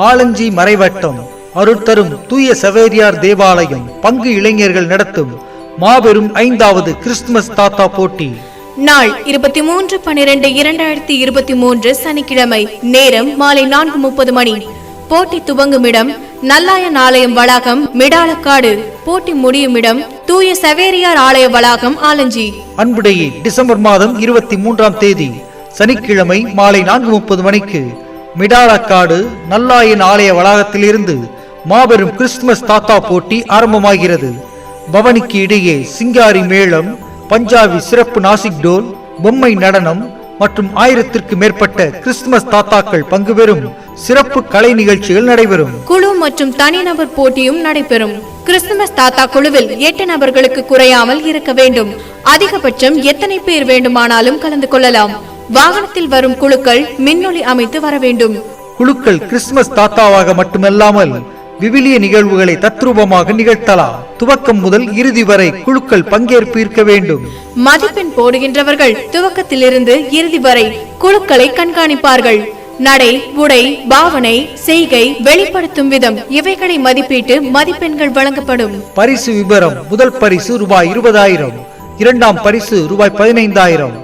ஆலஞ்சி மறைவட்டம் அருட்தரும் தூய சவேரியார் தேவாலயம் பங்கு இளைஞர்கள் நடத்தும் மாபெரும் 5வது கிறிஸ்துமஸ் தாத்தா போட்டி. நாள் 23/12/2023 சனிக்கிழமை. நேரம் மாலை 4:30 மணி. போட்டி துவங்கும் இடம் நல்லாயன் ஆலயம் வளாகம், மிடாலக்காடு. போட்டி முடியும் இடம் தூய சவேரியார் ஆலய வளாகம், ஆலஞ்சி. அன்புடையே, டிசம்பர் மாதம் 23ஆம் தேதி சனிக்கிழமை மாலை 4:30 மணிக்கு மிடாலக்காடு நல்லாயன் ஆலய வளாகத்திலிருந்து மாபெரும் கிறிஸ்துமஸ் தாத்தா போட்டி ஆரம்பமாகிறது. பவனிக்கு இடையே சிங்காரி மேளம், பஞ்சாபி சிறப்பு நாசிக் டோல், பொம்மை நடனம் மற்றும் 1000ற்கு மேற்பட்ட கிறிஸ்துமஸ் தாத்தாக்கள் பங்கு பெறும் சிறப்பு கலை நிகழ்ச்சிகள் நடைபெறும். குழு மற்றும் தனிநபர் போட்டியும் நடைபெறும். கிறிஸ்துமஸ் தாத்தா குழுவில் 8 நபர்களுக்கு குறையாமல் இருக்க வேண்டும். அதிகபட்சம் எத்தனை பேர் வேண்டுமானாலும் கலந்து கொள்ளலாம். வாகனத்தில் வரும் குழுக்கள் மின்னொலி அமைத்து வர வேண்டும். குழுக்கள் கிறிஸ்துமஸ் தாத்தாவாக மட்டுமல்லாமல் விவிலிய நிகழ்வுகளை தத்ரூபமாக நிகழ்த்தலாம். துவக்கம் முதல் இறுதி வரை குழுக்கள் பங்கேற்பு இருக்க வேண்டும். மதிப்பெண் போடுகின்றவர்கள் துவக்கத்திலிருந்து இறுதி வரை குழுக்களை கண்காணிப்பார்கள். நடை, உடை, பாவனை, செய்கை, வெளிப்படுத்தும் விதம் இவைகளை மதிப்பீட்டு மதிப்பெண்கள் வழங்கப்படும். பரிசு விபரம்: முதல் பரிசு ரூபாய் 20,000, இரண்டாம் பரிசு ரூபாய் 15,000,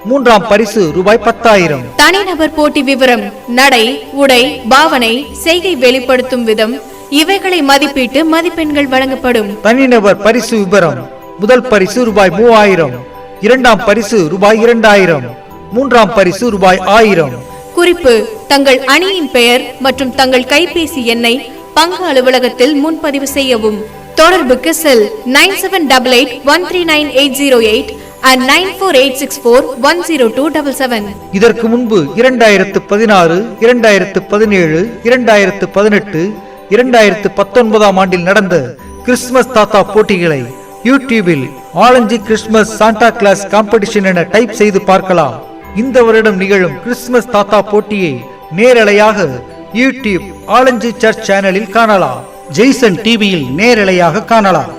மூன்றாம் பரிசு ரூபாய் 10,000. தனிநபர் போட்டி விவரம்: நடை, உடை, பாவனை, செய்கை, வெளிப்படுத்தும் விதம் இவைகளை மதிப்பீட்டு மதிப்பெண்கள் வழங்கப்படும். தனிநபர் பரிசு விபரம்: முதல் பரிசு ரூபாய் 3,000, இரண்டாம் பரிசு ரூபாய் 2,000, மூன்றாம் பரிசு ரூபாய் 1,000. குறிப்பு: தங்கள் அணியின் பெயர் மற்றும் தங்கள் கைபேசி எண்ணை பங்கு அலுவலகத்தில் முன்பதிவு செய்யவும். தொடர்புக்கு செல் 9788139808 and 9486410277. இதற்கு முன்பு 2016, 2017, 2018, 2019ஆம் ஆண்டில் நடந்த கிறிஸ்துமஸ் தாத்தா போட்டிகளை யூடியூபில் ஆலஞ்சி கிறிஸ்துமஸ் சாண்டா கிளாஸ் காம்படிஷன் என டைப் செய்து பார்க்கலாம். இந்த வருடம் நிகழும் கிறிஸ்துமஸ் தாத்தா போட்டியை நேரலையாக யூடியூப் ஆலஞ்சி சர்ச் சேனலில் காணலாம். ஜெய்சன் டிவியில் நேரலையாக காணலாம்.